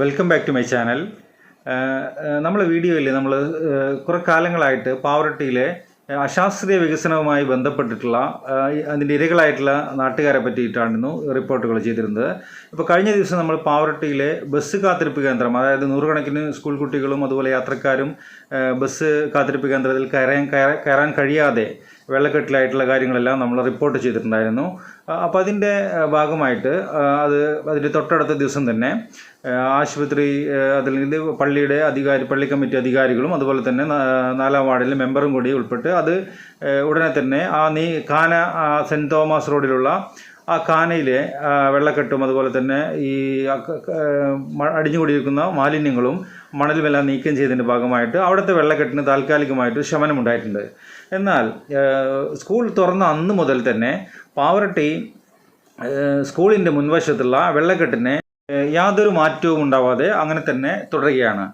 Welcome back to my channel. നമ്മളെ വീഡിയോയിൽ നമ്മൾ കുറേ കാലങ്ങളായിട്ട് പാവറട്ടിയിലെ അശാസ്ത്രീയ വികസനവുമായി ബന്ധപ്പെട്ടിട്ടുള്ള അതിൻ്റെ ഇരകളായിട്ടുള്ള നാട്ടുകാരെ പറ്റിയിട്ടായിരുന്നു റിപ്പോർട്ടുകൾ ചെയ്തിരുന്നത്. ഇപ്പോൾ കഴിഞ്ഞ ദിവസം നമ്മൾ പാവറട്ടിയിലെ ബസ് കാത്തിരിപ്പ് കേന്ദ്രം, അതായത് നൂറുകണക്കിന് സ്കൂൾ കുട്ടികളും അതുപോലെ യാത്രക്കാരും ബസ് കാത്തിരിപ്പ് കേന്ദ്രത്തിൽ കയറാൻ കഴിയാതെ വെള്ളക്കെട്ടിലായിട്ടുള്ള കാര്യങ്ങളെല്ലാം നമ്മൾ റിപ്പോർട്ട് ചെയ്തിട്ടുണ്ടായിരുന്നു. അപ്പോൾ അതിൻ്റെ ഭാഗമായിട്ട് അതിൻ്റെ തൊട്ടടുത്ത ദിവസം തന്നെ ആശുപത്രി അതിൽ പള്ളി കമ്മിറ്റി അധികാരികളും അതുപോലെ തന്നെ 4-ാം വാർഡിലെ മെമ്പറും കൂടി ഉൾപ്പെട്ട് അത് ഉടനെ തന്നെ കാന സെൻറ്റ് തോമസ് റോഡിലുള്ള ആ കാനയിലെ വെള്ളക്കെട്ടും അതുപോലെ തന്നെ ഈ അടിഞ്ഞുകൂടിയിരിക്കുന്ന മാലിന്യങ്ങളും മണലുമെല്ലാം നീക്കം ചെയ്തതിൻ്റെ ഭാഗമായിട്ട് അവിടുത്തെ വെള്ളക്കെട്ടിന് താൽക്കാലികമായിട്ട് ശമനമുണ്ടായിട്ടുണ്ട്. എന്നാൽ സ്കൂൾ തുറന്ന അന്ന് മുതൽ തന്നെ പാവറട്ടി സ്കൂളിൻ്റെ മുൻവശത്തുള്ള വെള്ളക്കെട്ടിനെ യാതൊരു മാറ്റവും ഉണ്ടാവാതെ അങ്ങനെ തന്നെ തുടരുകയാണ്.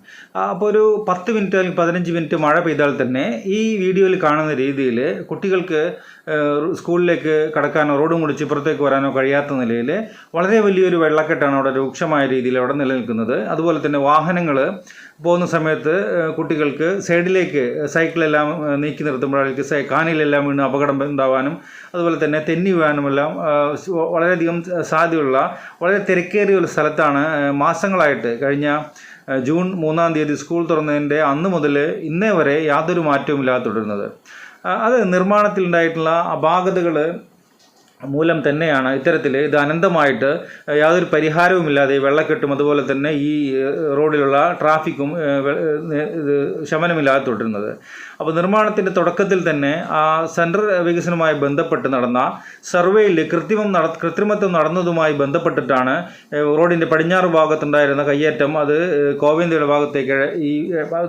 അപ്പോൾ ഒരു 10 മിനിറ്റ് അല്ലെങ്കിൽ 15 മിനിറ്റ് മഴ പെയ്താൽ തന്നെ ഈ വീഡിയോയിൽ കാണുന്ന രീതിയിൽ കുട്ടികൾക്ക് സ്കൂളിലേക്ക് കടക്കാനോ റോഡ് മുടിച്ച് ഇപ്പുറത്തേക്ക് വരാനോ കഴിയാത്ത നിലയിൽ വളരെ വലിയൊരു വെള്ളക്കെട്ടാണ് അവിടെ രൂക്ഷമായ രീതിയിൽ അവിടെ നിലനിൽക്കുന്നത്. അതുപോലെ തന്നെ വാഹനങ്ങൾ പോകുന്ന സമയത്ത് കുട്ടികൾക്ക് സൈഡിലേക്ക് സൈക്കിളെല്ലാം നീക്കി നിർത്തുമ്പോഴേക്ക് കാനയിലെല്ലാം വീണ് അപകടം ഉണ്ടാവാനും അതുപോലെ തന്നെ തെന്നി വീഴാനുമെല്ലാം വളരെയധികം സാധ്യതയുള്ള വളരെ തിരക്കേറിയ ഒരു സ്ഥലത്താണ് മാസങ്ങളായിട്ട് കഴിഞ്ഞ ജൂൺ 3-ാം തീയതി സ്കൂൾ തുറന്നതിൻ്റെ അന്ന് മുതൽ ഇന്നേ വരെ യാതൊരു മാറ്റവുമില്ലാതെ തുടരുന്നത്. അത് നിർമ്മാണത്തിലുണ്ടായിട്ടുള്ള അപാകതകൾ മൂലം തന്നെയാണ് ഇത്തരത്തിൽ ഇത് അനന്തമായിട്ട് യാതൊരു പരിഹാരവുമില്ലാതെ വെള്ളക്കെട്ടും അതുപോലെ തന്നെ ഈ റോഡിലുള്ള ട്രാഫിക്കും ഇത് ശമനമില്ലാതെ തുടരുന്നത്. അപ്പോൾ തുടക്കത്തിൽ തന്നെ ആ സെൻട്രൽ വികസനവുമായി ബന്ധപ്പെട്ട് നടന്ന സർവേയിൽ കൃത്രിമത്വം നടന്നതുമായി ബന്ധപ്പെട്ടിട്ടാണ് റോഡിൻ്റെ പടിഞ്ഞാറ് ഭാഗത്തുണ്ടായിരുന്ന കയ്യേറ്റം അത് കോവന്തിയുടെ ഭാഗത്തേക്ക്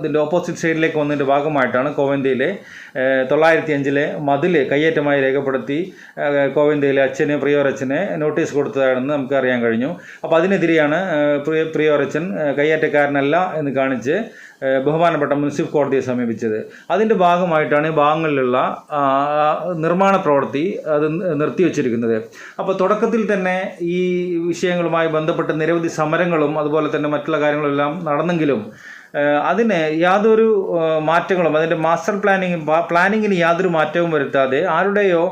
ഇതിൻ്റെ ഓപ്പോസിറ്റ് സൈഡിലേക്ക് വന്നതിൻ്റെ ഭാഗമായിട്ടാണ് കോവന്തിയിലെ 905 മതിൽ കയ്യേറ്റമായി രേഖപ്പെടുത്തി കോവന്തിയിലെ പ്രിയോരച്ചനെ നോട്ടീസ് കൊടുത്തതാണെന്ന് നമുക്ക് അറിയാൻ കഴിഞ്ഞു. അപ്പോൾ അതിനെതിരെയാണ് പ്രിയോരച്ചൻ കയ്യേറ്റക്കാരനല്ല എന്ന് കാണിച്ച് ബഹുമാനപ്പെട്ട മുനിസിപ്പൽ കോടതിയെ സമീപിച്ചത്. അതിൻ്റെ ഭാഗമായിട്ടാണ് ഈ ഭാഗങ്ങളിലുള്ള നിർമ്മാണ പ്രവൃത്തി അത് നിർത്തിവെച്ചിരിക്കുന്നത്. അപ്പോൾ തുടക്കത്തിൽ തന്നെ ഈ വിഷയങ്ങളുമായി ബന്ധപ്പെട്ട് നിരവധി സമരങ്ങളും അതുപോലെ തന്നെ മറ്റുള്ള കാര്യങ്ങളെല്ലാം നടന്നെങ്കിലും അതിന് യാതൊരു മാറ്റങ്ങളും അതിൻ്റെ മാസ്റ്റർ പ്ലാനിങ്ങിന് യാതൊരു മാറ്റവും വരുത്താതെ ആരുടെയോ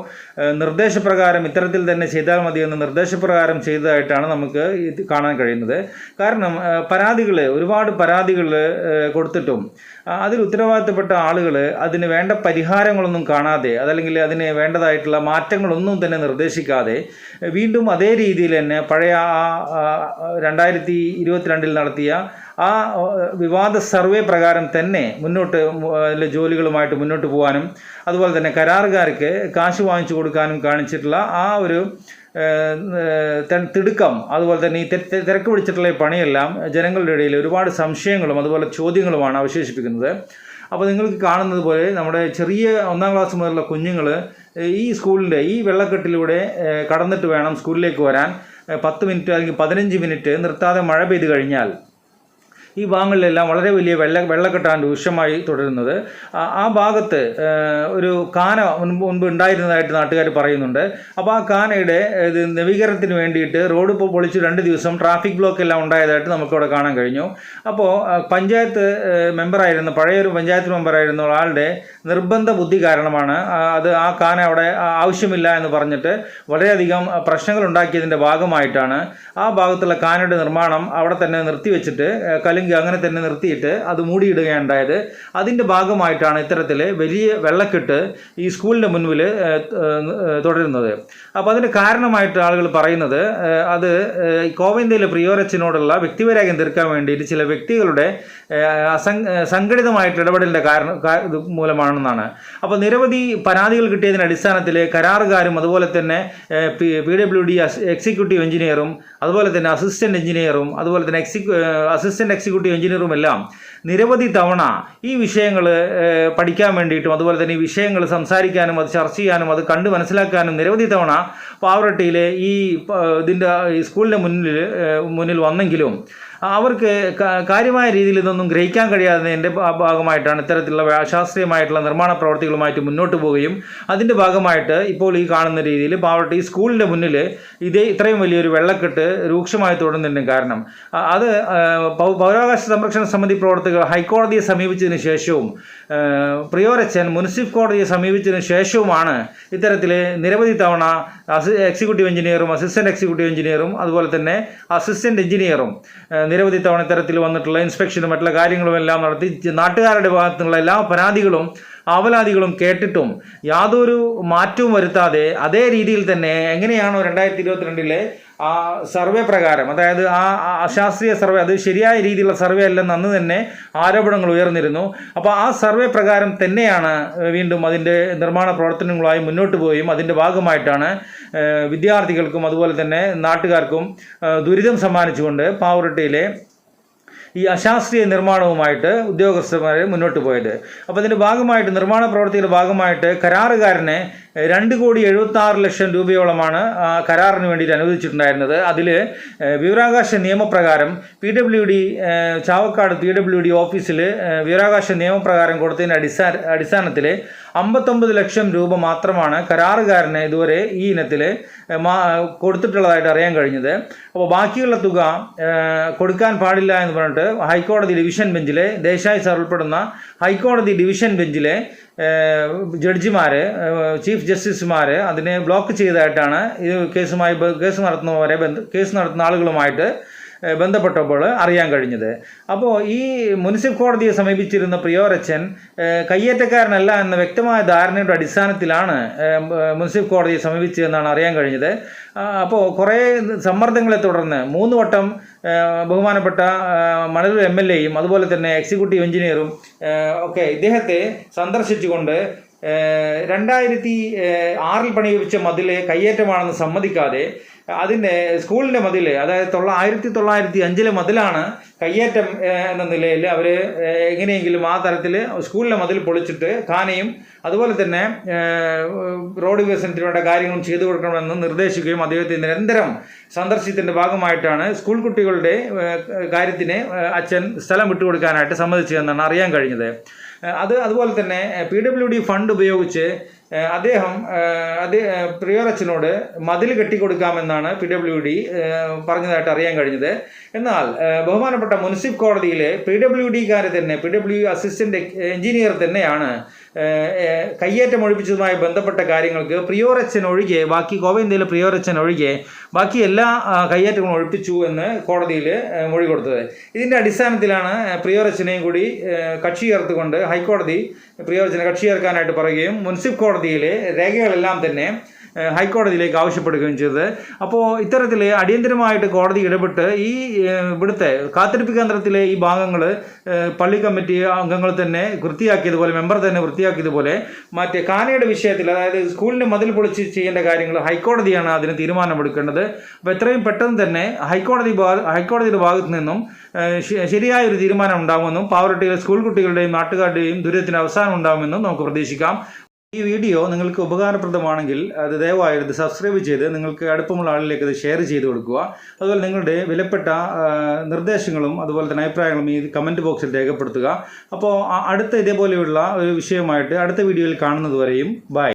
നിർദ്ദേശപ്രകാരം ഇത്തരത്തിൽ തന്നെ ചെയ്താൽ മതിയെന്ന് നിർദ്ദേശപ്രകാരം ചെയ്തതായിട്ടാണ് നമുക്ക് ഇത് കാണാൻ കഴിയുന്നത്. കാരണം ഒരുപാട് പരാതികൾ കൊടുത്തിട്ടും അതിൽ ഉത്തരവാദിത്തപ്പെട്ട ആളുകൾ അതിന് വേണ്ട പരിഹാരങ്ങളൊന്നും കാണാതെ അതല്ലെങ്കിൽ അതിന് വേണ്ടതായിട്ടുള്ള മാറ്റങ്ങളൊന്നും തന്നെ നിർദ്ദേശിക്കാതെ വീണ്ടും അതേ രീതിയിൽ തന്നെ പഴയ 2022 നടത്തിയ ആ വിവാദ സർവേ പ്രകാരം തന്നെ ജോലികളുമായിട്ട് മുന്നോട്ട് പോകാനും അതുപോലെ തന്നെ കരാറുകാർക്ക് കാശ് വാങ്ങിച്ചു കൊടുക്കാനും കാണിച്ചിട്ടുള്ള ആ ഒരു തിടുക്കം അതുപോലെ തന്നെ ഈ തിരക്ക് പിടിച്ചിട്ടുള്ള പണിയെല്ലാം ജനങ്ങളുടെ ഇടയിൽ ഒരുപാട് സംശയങ്ങളും അതുപോലെ ചോദ്യങ്ങളുമാണ് അവശേഷിപ്പിക്കുന്നത്. അപ്പോൾ നിങ്ങൾക്ക് കാണുന്നത് പോലെ നമ്മുടെ ചെറിയ 1-ാം ക്ലാസ് മുതലുള്ള കുഞ്ഞുങ്ങൾ ഈ സ്കൂളിൻ്റെ ഈ വെള്ളക്കെട്ടിലൂടെ കടന്നിട്ട് വേണം സ്കൂളിലേക്ക് വരാൻ. 10 മിനിറ്റ് അല്ലെങ്കിൽ 15 മിനിറ്റ് നിർത്താതെ മഴ പെയ്ത് കഴിഞ്ഞാൽ ഈ ഭാഗങ്ങളിലെല്ലാം വളരെ വലിയ വെള്ളക്കെട്ടാണ് രൂക്ഷമായി തുടരുന്നത്. ആ ഭാഗത്ത് ഒരു കാന മുൻപ് ഉണ്ടായിരുന്നതായിട്ട് നാട്ടുകാർ പറയുന്നുണ്ട്. അപ്പോൾ ആ കാനയുടെ ഇത് നവീകരണത്തിന് വേണ്ടിയിട്ട് റോഡ് ഇപ്പോൾ പൊളിച്ച് 2 ദിവസം ട്രാഫിക് ബ്ലോക്ക് എല്ലാം ഉണ്ടായതായിട്ട് നമുക്കിവിടെ കാണാൻ കഴിഞ്ഞു. അപ്പോൾ പഞ്ചായത്ത് മെമ്പറായിരുന്ന പഴയൊരു പഞ്ചായത്ത് മെമ്പറായിരുന്ന ആളുടെ നിർബന്ധ ബുദ്ധി കാരണമാണ് ആ കാന അവിടെ ആവശ്യമില്ല എന്ന് പറഞ്ഞിട്ട് വളരെയധികം പ്രശ്നങ്ങൾ ഉണ്ടാക്കിയതിൻ്റെ ഭാഗമായിട്ടാണ് ആ ഭാഗത്തുള്ള കാനയുടെ നിർമ്മാണം അവിടെ തന്നെ നിർത്തിവെച്ചിട്ട് അങ്ങനെ തന്നെ നിർത്തിയിട്ട് അത് മൂടിയിടുകയുണ്ടായത്. അതിൻ്റെ ഭാഗമായിട്ടാണ് ഇത്തരത്തിൽ വലിയ വെള്ളക്കെട്ട് ഈ സ്കൂളിൻ്റെ മുൻപിൽ തുടരുന്നത്. അപ്പോൾ അതിന് കാരണമായിട്ട് ആളുകൾ പറയുന്നത് അത് കോവന്തിയിലെ പ്രിയോരച്ചനോടുള്ള വ്യക്തിവൈരാഗ്യം തീർക്കാൻ വേണ്ടിയിട്ട് ചില വ്യക്തികളുടെ സംഘടിതമായിട്ട് ഇടപെടലിൻ്റെ മൂലമാണെന്നാണ്. അപ്പോൾ നിരവധി പരാതികൾ കിട്ടിയതിൻ്റെ അടിസ്ഥാനത്തിൽ കരാറുകാരും അതുപോലെ തന്നെ PWD എക്സിക്യൂട്ടീവ് എഞ്ചിനീയറും അതുപോലെ തന്നെ അസിസ്റ്റന്റ് എഞ്ചിനീയറും അതുപോലെ തന്നെ അസിസ്റ്റന്റ് എക്സിക്യൂട്ടീവ് എഞ്ചിനീയറും എല്ലാം നിരവധി തവണ ഈ വിഷയങ്ങൾ പഠിക്കാൻ വേണ്ടിയിട്ടും അതുപോലെ തന്നെ ഈ വിഷയങ്ങൾ സംസാരിക്കാനും അത് ചർച്ച ചെയ്യാനും അത് കണ്ട് മനസ്സിലാക്കാനും നിരവധി തവണ പാവറട്ടിയിലെ ഈ സ്കൂളിൻ്റെ മുന്നിൽ വന്നെങ്കിലും അവർക്ക് കാര്യമായ രീതിയിൽ ഇതൊന്നും ഗ്രഹിക്കാൻ കഴിയാത്തതിൻ്റെ ഭാഗമായിട്ടാണ് ഇത്തരത്തിലുള്ള അശാസ്ത്രീയമായിട്ടുള്ള നിർമ്മാണ പ്രവർത്തികളുമായിട്ട് മുന്നോട്ട് പോവുകയും അതിൻ്റെ ഭാഗമായിട്ട് ഇപ്പോൾ ഈ കാണുന്ന രീതിയിൽ പാവറട്ടി സ്കൂളിൻ്റെ മുന്നിൽ ഇത്രയും വലിയൊരു വെള്ളക്കെട്ട് രൂക്ഷമായി തുടരുന്നതിൻ്റെ കാരണം അത് പൗരാവകാശ സംരക്ഷണ സമിതി പ്രവർത്തകർ ഹൈക്കോടതിയെ സമീപിച്ചതിന് ശേഷവും പ്രിയോരച്ചൻ മുനിസിപ്പൽ കോടതിയെ സമീപിച്ചതിന് ശേഷവുമാണ് ഇത്തരത്തിൽ നിരവധി തവണ എക്സിക്യൂട്ടീവ് എഞ്ചിനീയറും അസിസ്റ്റൻറ്റ് എക്സിക്യൂട്ടീവ് എഞ്ചിനീയറും അതുപോലെ തന്നെ അസിസ്റ്റൻറ്റ് എഞ്ചിനീയറും നിരവധി തവണ ഇത്തരത്തിൽ വന്നിട്ടുള്ള ഇൻസ്പെക്ഷനും മറ്റുള്ള കാര്യങ്ങളും എല്ലാം നടത്തി നാട്ടുകാരുടെ ഭാഗത്തുനിന്നുള്ള എല്ലാ പരാതികളും ആവലാതികളും കേട്ടിട്ടും യാതൊരു മാറ്റവും വരുത്താതെ അതേ രീതിയിൽ തന്നെ എങ്ങനെയാണോ 2022 ആ സർവേ പ്രകാരം, അതായത് ആ അശാസ്ത്രീയ സർവേ, അത് ശരിയായ രീതിയിലുള്ള സർവേ അല്ലെന്ന് അന്ന് തന്നെ ആരോപണങ്ങൾ ഉയർന്നിരുന്നു. അപ്പോൾ ആ സർവേ പ്രകാരം തന്നെയാണ് വീണ്ടും അതിൻ്റെ നിർമ്മാണ പ്രവർത്തനങ്ങളുമായി മുന്നോട്ട് പോവുകയും അതിൻ്റെ ഭാഗമായിട്ടാണ് വിദ്യാർത്ഥികൾക്കും അതുപോലെ തന്നെ നാട്ടുകാർക്കും ദുരിതം സമ്മാനിച്ചുകൊണ്ട് പാവറട്ടിയിലെ ഈ അശാസ്ത്രീയ നിർമ്മാണവുമായിട്ട് ഉദ്യോഗസ്ഥന്മാർ മുന്നോട്ട് പോയത്. അപ്പോൾ അതിൻ്റെ ഭാഗമായിട്ട് നിർമ്മാണ പ്രവർത്തിയുടെ ഭാഗമായിട്ട് കരാറുകാരനെ 2,76,00,000 രൂപയോളമാണ് കരാറിന് വേണ്ടിയിട്ട് അനുവദിച്ചിട്ടുണ്ടായിരുന്നത്. അതിൽ വിവരാവകാശ നിയമപ്രകാരം PWD ചാവക്കാട് PWD ഓഫീസിൽ വിവരാവകാശ നിയമപ്രകാരം കൊടുത്തതിൻ്റെ അടിസ്ഥാനത്തിൽ 59 ലക്ഷം രൂപ മാത്രമാണ് കരാറുകാരന് ഇതുവരെ ഈ ഇനത്തിൽ കൊടുത്തിട്ടുള്ളതായിട്ട് അറിയാൻ കഴിഞ്ഞത്. അപ്പോൾ ബാക്കിയുള്ള തുക കൊടുക്കാൻ പാടില്ല എന്ന് പറഞ്ഞിട്ട് ഹൈക്കോടതി ഡിവിഷൻ ബെഞ്ചിലെ ദേശായി സാർ ഉൾപ്പെടുന്ന ഹൈക്കോടതി ഡിവിഷൻ ബെഞ്ചിലെ ജഡ്ജിമാർ, ചീഫ് ജസ്റ്റിസുമാർ അതിനെ ബ്ലോക്ക് ചെയ്തതായിട്ടാണ് ഇത് കേസ് നടത്തുന്ന ആളുകളുമായിട്ട് ബന്ധപ്പെട്ടപ്പോൾ അറിയാൻ കഴിഞ്ഞത്. അപ്പോൾ ഈ മുനിസിപ്പൽ കോടതിയെ സമീപിച്ചിരുന്ന പ്രിയോരച്ചൻ കയ്യേറ്റക്കാരനല്ല എന്ന വ്യക്തമായ ധാരണയുടെ അടിസ്ഥാനത്തിലാണ് മുനിസിപ്പൽ കോടതിയെ സമീപിച്ചതെന്നാണ് അറിയാൻ കഴിഞ്ഞത്. അപ്പോൾ കുറേ സമ്മർദ്ദങ്ങളെ തുടർന്ന് 3 വട്ടം ബഹുമാനപ്പെട്ട മണലൂർ MLA-യും അതുപോലെ തന്നെ എക്സിക്യൂട്ടീവ് എഞ്ചിനീയറും ഒക്കെ ഇദ്ദേഹത്തെ സന്ദർശിച്ചുകൊണ്ട് 2006 പണികഴിപ്പിച്ച മതിൽ കയ്യേറ്റമാണെന്ന് സമ്മതിക്കാതെ അതിൻ്റെ സ്കൂളിൻ്റെ മതിൽ, അതായത് 1905 മതിലാണ് കയ്യേറ്റം എന്ന നിലയിൽ അവർ എങ്ങനെയെങ്കിലും ആ തരത്തിൽ സ്കൂളിലെ മതിൽ പൊളിച്ചിട്ട് ഖാനയും അതുപോലെ തന്നെ റോഡ് വികസനത്തിന് വേണ്ട കാര്യങ്ങളും ചെയ്തു കൊടുക്കണമെന്ന് നിർദ്ദേശിക്കുകയും അദ്ദേഹത്തെ നിരന്തരം സന്ദർശിച്ചതിൻ്റെ ഭാഗമായിട്ടാണ് സ്കൂൾ കുട്ടികളുടെ കാര്യത്തിന് അച്ഛൻ സ്ഥലം വിട്ടുകൊടുക്കാനായിട്ട് സമ്മതിച്ചതെന്നാണ് അറിയാൻ കഴിഞ്ഞത്. അതുപോലെ തന്നെ PWD ഫണ്ട് ഉപയോഗിച്ച് അദ്ദേഹം പ്രിയോരച്ചനോട് മതിൽ കെട്ടിക്കൊടുക്കാമെന്നാണ് PWD പറഞ്ഞതായിട്ട് അറിയാൻ കഴിഞ്ഞത്. എന്നാൽ ബഹുമാനപ്പെട്ട മുനിസിപ്പൽ കോടതിയിലെ PWD-കാരെ തന്നെ, PWD അസിസ്റ്റന്റ് എഞ്ചിനീയർ തന്നെയാണ് കയ്യേറ്റം ഒഴിപ്പിച്ചതുമായി ബന്ധപ്പെട്ട കാര്യങ്ങൾക്ക് പ്രിയോരച്ചൻ ഒഴികെ ബാക്കി ഗോവിന്ദയിലെ പ്രിയോരച്ചൻ ഒഴികെ ബാക്കി എല്ലാ കയ്യേറ്റങ്ങളും ഒഴിപ്പിച്ചു എന്ന് കോടതിയിൽ മൊഴി കൊടുത്തത്. ഇതിൻ്റെ അടിസ്ഥാനത്തിലാണ് പ്രിയോരച്ചനെയും കൂടി കക്ഷി ചേർത്തുകൊണ്ട് ഹൈക്കോടതി പ്രിയോരച്ചനെ കക്ഷി ചേർക്കാനായിട്ട് പറയുകയും മുനിസിപ്പൽ കോടതിയിലെ രേഖകളെല്ലാം തന്നെ ഹൈക്കോടതിയിലേക്ക് ആവശ്യപ്പെടുകയും ചെയ്തത്. അപ്പോൾ ഇത്തരത്തിൽ അടിയന്തരമായിട്ട് കോടതി ഇടപെട്ട് ഈ ഇവിടുത്തെ കാത്തിരിപ്പ് കേന്ദ്രത്തിലെ ഈ ഭാഗങ്ങൾ പള്ളി കമ്മിറ്റി അംഗങ്ങൾ തന്നെ വൃത്തിയാക്കിയതുപോലെ, മെമ്പർ തന്നെ വൃത്തിയാക്കിയതുപോലെ മറ്റേ ഖാനയുടെ വിഷയത്തിൽ, അതായത് സ്കൂളിൻ്റെ മതിൽ പൊളിച്ച് ചെയ്യേണ്ട കാര്യങ്ങൾ ഹൈക്കോടതിയാണ് അതിന് തീരുമാനമെടുക്കേണ്ടത്. അപ്പോൾ എത്രയും പെട്ടെന്ന് തന്നെ ഹൈക്കോടതിയുടെ ഭാഗത്തു നിന്നും ശരിയായ ഒരു തീരുമാനം ഉണ്ടാകുമെന്നും പാവറട്ടിയിലെ സ്കൂൾ കുട്ടികളുടെയും നാട്ടുകാരുടെയും ദുരിതത്തിന് അവസാനം ഉണ്ടാകുമെന്നും നമുക്ക് പ്രതീക്ഷിക്കാം. ഈ വീഡിയോ നിങ്ങൾക്ക് ഉപകാരപ്രദമാണെങ്കിൽ അത് ദയവായി സബ്സ്ക്രൈബ് ചെയ്ത് നിങ്ങൾക്ക് അടുപ്പമുള്ള ആളിലേക്ക് ഇത് ഷെയർ ചെയ്ത് കൊടുക്കുക. അതുപോലെ നിങ്ങളുടെ വിലപ്പെട്ട നിർദ്ദേശങ്ങളും അതുപോലെ തന്നെ അഭിപ്രായങ്ങളും ഈ കമൻറ്റ് ബോക്സിൽ രേഖപ്പെടുത്തുക. അപ്പോൾ അടുത്ത ഇതേപോലെയുള്ള ഒരു വിഷയമായിട്ട് അടുത്ത വീഡിയോയിൽ കാണുന്നത് വരെയും ബൈ.